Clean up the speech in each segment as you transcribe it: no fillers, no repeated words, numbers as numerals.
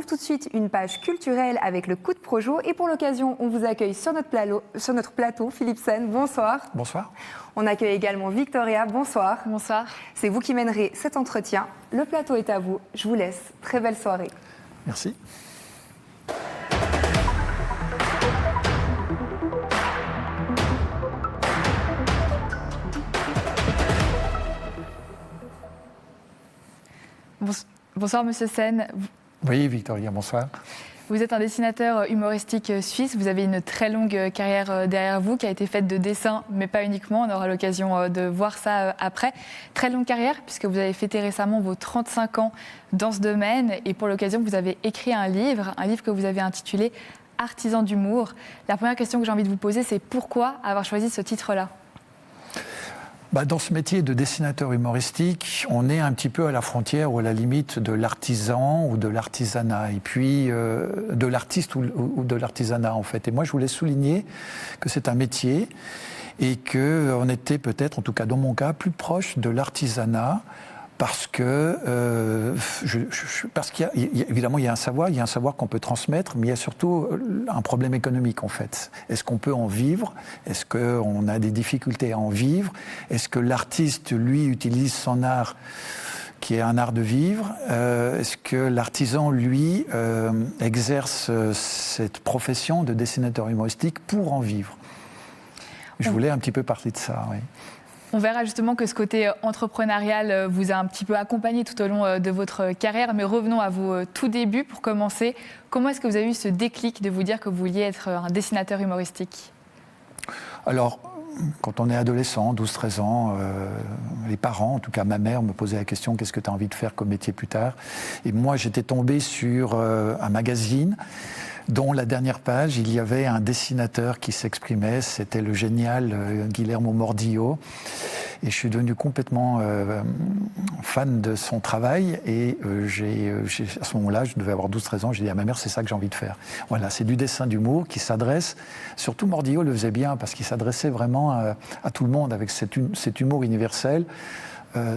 ouvre tout de suite une page culturelle avec le coup de projo. Et pour l'occasion, on vous accueille sur notre plateau. Philippe Sen, bonsoir. Bonsoir. On accueille également Victoria, bonsoir. Bonsoir. C'est vous qui mènerez cet entretien. Le plateau est à vous. Je vous laisse. Très belle soirée. Merci. Bonsoir Monsieur Sen. Oui, Victoria, bonsoir. Vous êtes un dessinateur humoristique suisse. Vous avez une très longue carrière derrière vous qui a été faite de dessin, mais pas uniquement. On aura l'occasion de voir ça après. Très longue carrière puisque vous avez fêté récemment vos 35 ans dans ce domaine. Et pour l'occasion, vous avez écrit un livre que vous avez intitulé « Artisan d'humour ». La première question que j'ai envie de vous poser, c'est pourquoi avoir choisi ce titre-là ? Dans ce métier de dessinateur humoristique, on est un petit peu à la frontière ou à la limite de l'artisan ou de l'artisanat, et puis de l'artiste ou de l'artisanat en fait. Et moi je voulais souligner que c'est un métier et qu'on était peut-être, en tout cas dans mon cas, plus proche de l'artisanat parce que évidemment il y a un savoir qu'on peut transmettre, mais il y a surtout un problème économique en fait. Est-ce qu'on peut en vivre? Est-ce qu'on a des difficultés à en vivre? Est-ce que l'artiste, lui, utilise son art qui est un art de vivre? Est-ce que l'artisan, lui, exerce cette profession de dessinateur humoristique pour en vivre? Je voulais un petit peu parler de ça, oui. On verra justement que ce côté entrepreneurial vous a un petit peu accompagné tout au long de votre carrière. Mais revenons à vos tout débuts pour commencer. Comment est-ce que vous avez eu ce déclic de vous dire que vous vouliez être un dessinateur humoristique ? Alors, quand on est adolescent, 12-13 ans, les parents, en tout cas ma mère, me posaient la question « Qu'est-ce que tu as envie de faire comme métier plus tard ?» Et moi, j'étais tombé sur un magazine dont la dernière page, il y avait un dessinateur qui s'exprimait, c'était le génial Guillermo Mordillo. Et je suis devenu complètement fan de son travail et à ce moment-là, je devais avoir 12-13 ans, j'ai dit à ma mère, c'est ça que j'ai envie de faire. Voilà, c'est du dessin d'humour qui s'adresse, surtout Mordillo le faisait bien parce qu'il s'adressait vraiment à tout le monde avec cet humour universel.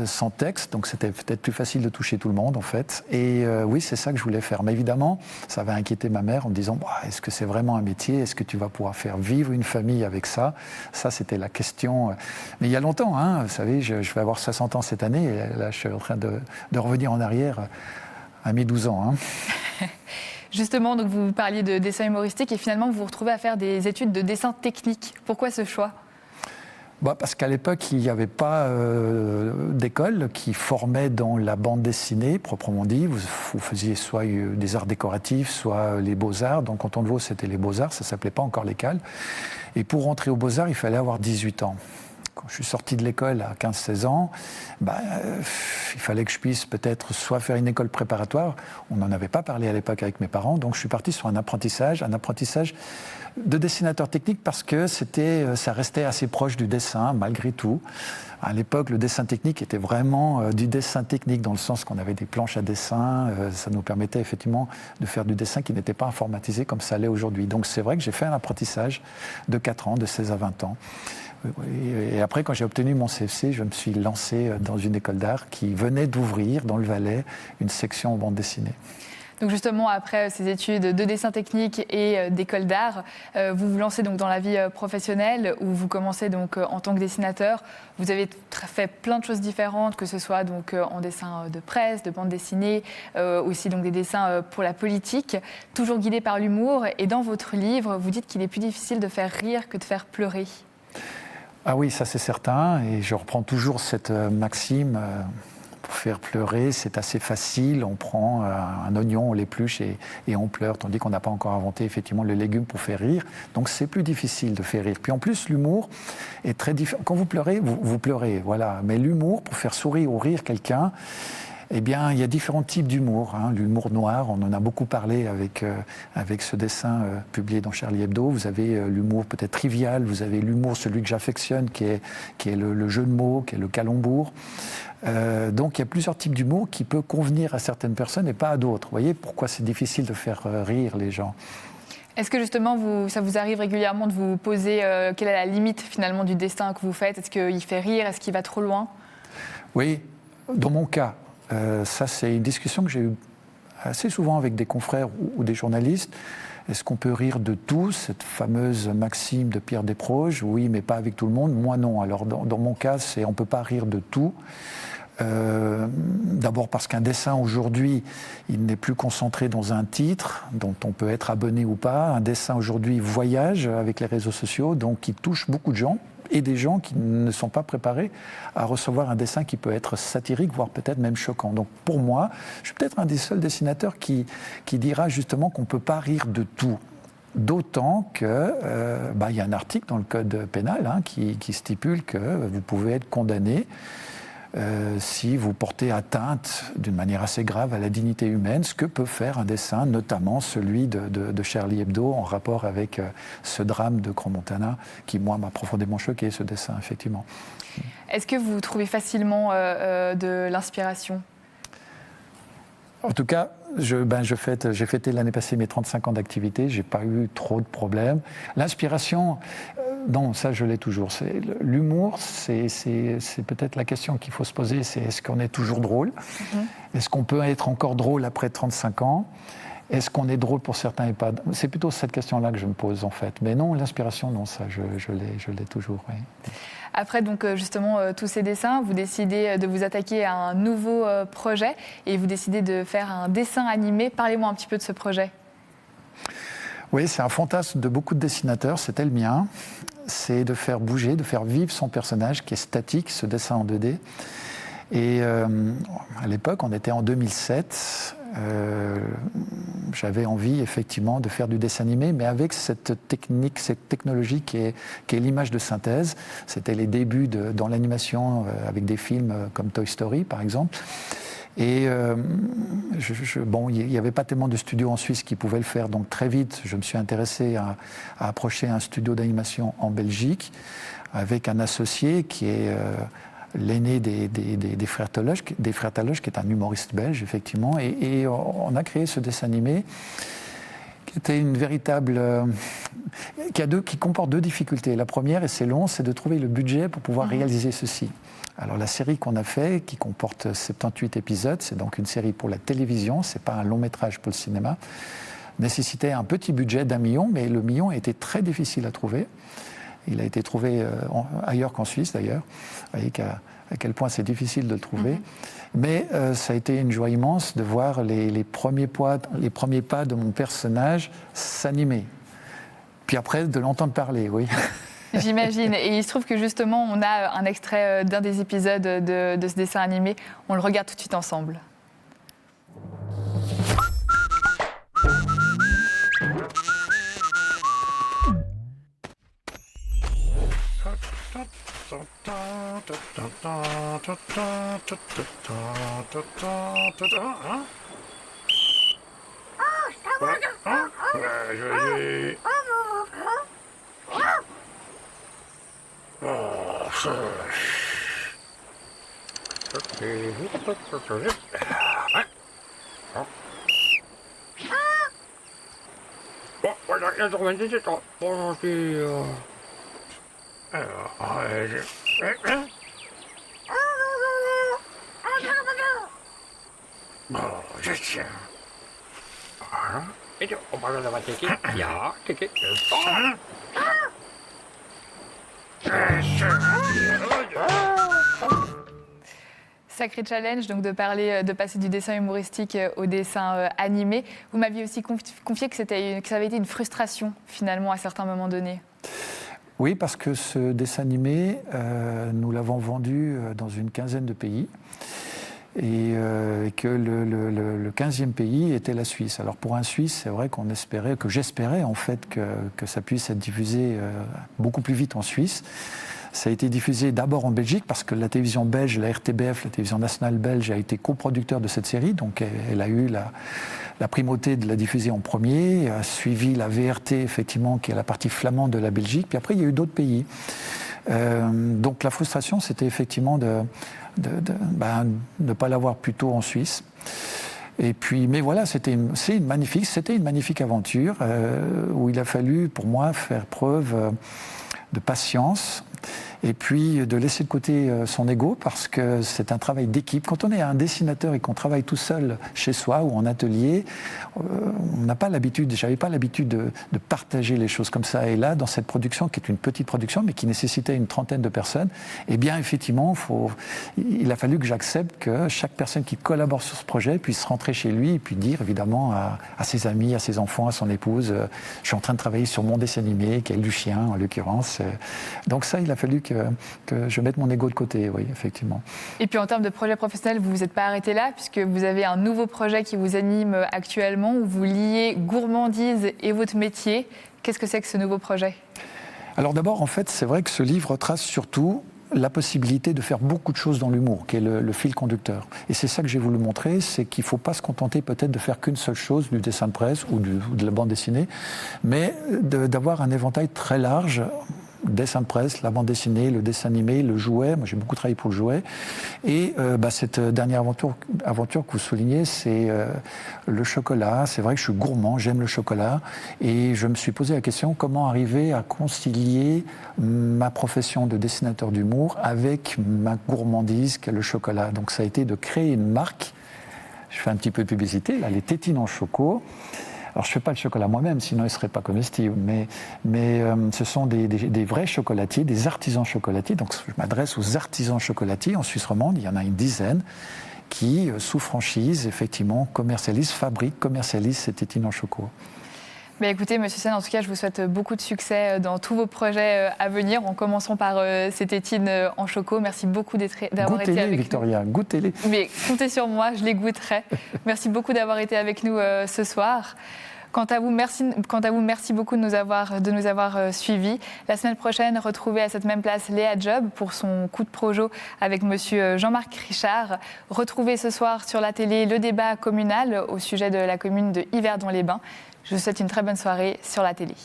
Sans texte, donc c'était peut-être plus facile de toucher tout le monde en fait. Et oui, c'est ça que je voulais faire. Mais évidemment, ça va inquiéter ma mère en me disant est-ce que c'est vraiment un métier? Est-ce que tu vas pouvoir faire vivre une famille avec ça? Ça, c'était la question. Mais il y a longtemps, hein, vous savez, je vais avoir 60 ans cette année, et là, je suis en train de revenir en arrière à mes 12 ans. Hein. Justement, donc vous parliez de dessin humoristique et finalement, vous vous retrouvez à faire des études de dessin technique. Pourquoi ce choix ? Parce qu'à l'époque, il n'y avait pas d'école qui formait dans la bande dessinée, proprement dit. Vous faisiez soit des arts décoratifs, soit les beaux-arts. Donc, quand on le voit, c'était les beaux-arts, ça ne s'appelait pas encore l'école. Et pour rentrer aux beaux-arts, il fallait avoir 18 ans. Quand je suis sorti de l'école à 15-16 ans, il fallait que je puisse peut-être soit faire une école préparatoire. On n'en avait pas parlé à l'époque avec mes parents. Donc, je suis parti sur un apprentissage de dessinateur technique parce que ça restait assez proche du dessin malgré tout. À l'époque, le dessin technique était vraiment du dessin technique dans le sens qu'on avait des planches à dessin. Ça nous permettait effectivement de faire du dessin qui n'était pas informatisé comme ça l'est aujourd'hui. Donc c'est vrai que j'ai fait un apprentissage de 4 ans, de 16 à 20 ans. Et après, quand j'ai obtenu mon CFC, je me suis lancé dans une école d'art qui venait d'ouvrir dans le Valais une section en bande dessinée. Donc justement, après ces études de dessin technique et d'école d'art, vous vous lancez donc dans la vie professionnelle où vous commencez donc en tant que dessinateur. Vous avez fait plein de choses différentes, que ce soit donc en dessin de presse, de bande dessinée, aussi donc des dessins pour la politique, toujours guidé par l'humour. Et dans votre livre, vous dites qu'il est plus difficile de faire rire que de faire pleurer. Ah oui, ça c'est certain. Et je reprends toujours cette maxime. Pour faire pleurer, c'est assez facile. On prend un oignon, on l'épluche et on pleure, tandis qu'on n'a pas encore inventé effectivement le légume pour faire rire. Donc c'est plus difficile de faire rire. Puis en plus, l'humour est très différent. Quand vous pleurez, vous pleurez, voilà. Mais l'humour, pour faire sourire ou rire quelqu'un, eh bien, il y a différents types d'humour. Hein. L'humour noir, on en a beaucoup parlé avec ce dessin publié dans Charlie Hebdo. Vous avez l'humour peut-être trivial, vous avez l'humour, celui que j'affectionne, qui est le jeu de mots, qui est le calembour. Donc il y a plusieurs types d'humour qui peut convenir à certaines personnes et pas à d'autres. Vous voyez pourquoi c'est difficile de faire rire les gens. Est-ce que justement, ça vous arrive régulièrement de vous poser quelle est la limite finalement du dessin que vous faites? Est-ce qu'il fait rire? Est-ce qu'il va trop loin? Oui, dans mon cas, ça c'est une discussion que j'ai eue assez souvent avec des confrères ou des journalistes. Est-ce qu'on peut rire de tout? Cette fameuse maxime de Pierre Desproges, oui, mais pas avec tout le monde. Moi, non. Alors, dans mon cas, on ne peut pas rire de tout. D'abord parce qu'un dessin, aujourd'hui, il n'est plus concentré dans un titre dont on peut être abonné ou pas. Un dessin, aujourd'hui, voyage avec les réseaux sociaux, donc il touche beaucoup de gens. Et des gens qui ne sont pas préparés à recevoir un dessin qui peut être satirique, voire peut-être même choquant. Donc pour moi, je suis peut-être un des seuls dessinateurs qui dira justement qu'on ne peut pas rire de tout. D'autant que y a un article dans le code pénal qui stipule que vous pouvez être condamné si vous portez atteinte d'une manière assez grave à la dignité humaine, ce que peut faire un dessin, notamment celui de Charlie Hebdo, en rapport avec ce drame de Crans-Montana, qui, moi, m'a profondément choqué, ce dessin, effectivement. Est-ce que vous trouvez facilement de l'inspiration ? En tout cas, j'ai fêté l'année passée mes 35 ans d'activité, j'ai pas eu trop de problèmes. L'inspiration, non, ça je l'ai toujours. L'humour, c'est peut-être la question qu'il faut se poser, c'est est-ce qu'on est toujours drôle ? Est-ce qu'on peut être encore drôle après 35 ans ? Est-ce qu'on est drôle pour certains et pas ? C'est plutôt cette question-là que je me pose en fait. Mais non, l'inspiration, non, ça je l'ai toujours, oui. Après, donc, justement, tous ces dessins, vous décidez de vous attaquer à un nouveau projet et vous décidez de faire un dessin animé. Parlez-moi un petit peu de ce projet. Oui, c'est un fantasme de beaucoup de dessinateurs, c'était le mien. C'est de faire bouger, de faire vivre son personnage qui est statique, ce dessin en 2D. Et à l'époque, on était en 2007. J'avais envie effectivement de faire du dessin animé, mais avec cette technique, cette technologie qui est l'image de synthèse. C'était les débuts dans l'animation avec des films comme Toy Story par exemple. Et il n'y avait pas tellement de studios en Suisse qui pouvaient le faire, donc très vite je me suis intéressé à approcher un studio d'animation en Belgique avec un associé qui est l'aîné des frères Toloche, qui est un humoriste belge, effectivement, et on a créé ce dessin animé qui était une véritable... qui comporte deux difficultés. La première, et c'est long, c'est de trouver le budget pour pouvoir réaliser ceci. Alors la série qu'on a fait, qui comporte 78 épisodes, c'est donc une série pour la télévision, c'est pas un long métrage pour le cinéma, nécessitait un petit budget d'1 million, mais le million a été très difficile à trouver. Il a été trouvé ailleurs qu'en Suisse, d'ailleurs. Vous voyez à quel point c'est difficile de le trouver. Mais ça a été une joie immense de voir les premiers pas de mon personnage s'animer. Puis après, de l'entendre parler, oui. J'imagine. Et il se trouve que justement, on a un extrait d'un des épisodes de ce dessin animé. On le regarde tout de suite ensemble. Sacré challenge, donc de passer du dessin humoristique au dessin animé. Vous m'aviez aussi confié que ça avait été une frustration, finalement, à certains moments donnés. Oui, parce que ce dessin animé, nous l'avons vendu dans une quinzaine de pays. Et que le 15e pays était la Suisse. Alors pour un Suisse, c'est vrai que j'espérais en fait que ça puisse être diffusé beaucoup plus vite en Suisse. Ça a été diffusé d'abord en Belgique parce que la télévision belge, la RTBF, la télévision nationale belge, a été coproducteur de cette série, donc elle a eu la primauté de la diffuser en premier, a suivi la VRT effectivement, qui est la partie flamande de la Belgique, puis après il y a eu d'autres pays. Donc la frustration, c'était effectivement de ne pas l'avoir plus tôt en Suisse. Et puis, mais voilà, c'était une magnifique aventure où il a fallu, pour moi, faire preuve de patience Et puis de laisser de côté son ego, parce que c'est un travail d'équipe. Quand on est un dessinateur et qu'on travaille tout seul chez soi ou en atelier, on n'a pas l'habitude, j'avais pas l'habitude de partager les choses comme ça. Et là, dans cette production, qui est une petite production, mais qui nécessitait une trentaine de personnes, eh bien, effectivement, il a fallu que j'accepte que chaque personne qui collabore sur ce projet puisse rentrer chez lui et puis dire, évidemment, à ses amis, à ses enfants, à son épouse, je suis en train de travailler sur mon dessin animé, qui est du chien, en l'occurrence. Donc ça, il a fallu que je mette mon ego de côté, oui, effectivement. Et puis en termes de projet professionnel, vous ne vous êtes pas arrêté là, puisque vous avez un nouveau projet qui vous anime actuellement, où vous liez gourmandise et votre métier. Qu'est-ce que c'est que ce nouveau projet ? Alors d'abord, en fait, c'est vrai que ce livre trace surtout la possibilité de faire beaucoup de choses dans l'humour, qui est le fil conducteur. Et c'est ça que j'ai voulu montrer, c'est qu'il ne faut pas se contenter peut-être de faire qu'une seule chose, du dessin de presse ou de la bande dessinée, mais d'avoir un éventail très large, dessin de presse, la bande dessinée, le dessin animé, le jouet. Moi, j'ai beaucoup travaillé pour le jouet. Et cette dernière aventure que vous soulignez, c'est le chocolat. C'est vrai que je suis gourmand, j'aime le chocolat. Et je me suis posé la question, comment arriver à concilier ma profession de dessinateur d'humour avec ma gourmandise qu'est le chocolat. Donc ça a été de créer une marque. Je fais un petit peu de publicité, là, les tétines en choco. Alors, je ne fais pas le chocolat moi-même, sinon il ne serait pas comestible, mais ce sont des vrais chocolatiers, des artisans chocolatiers. Donc, je m'adresse aux artisans chocolatiers en Suisse romande, il y en a une dizaine, qui, sous franchise, effectivement, fabriquent, commercialisent ces tétines en choco. Mais écoutez, Monsieur Sen, en tout cas, je vous souhaite beaucoup de succès dans tous vos projets à venir, en commençant par ces tétines en choco. Merci beaucoup d'avoir été avec Victoria, nous. Goûtez-les. Mais comptez sur moi, je les goûterai. Merci beaucoup d'avoir été avec nous ce soir. Quant à vous, merci beaucoup de nous avoir suivis. La semaine prochaine, retrouvez à cette même place Léa Job pour son coup de projo avec Monsieur Jean-Marc Richard. Retrouvez ce soir sur la télé le débat communal au sujet de la commune de Yverdon-les-Bains. Je vous souhaite une très bonne soirée sur la télé.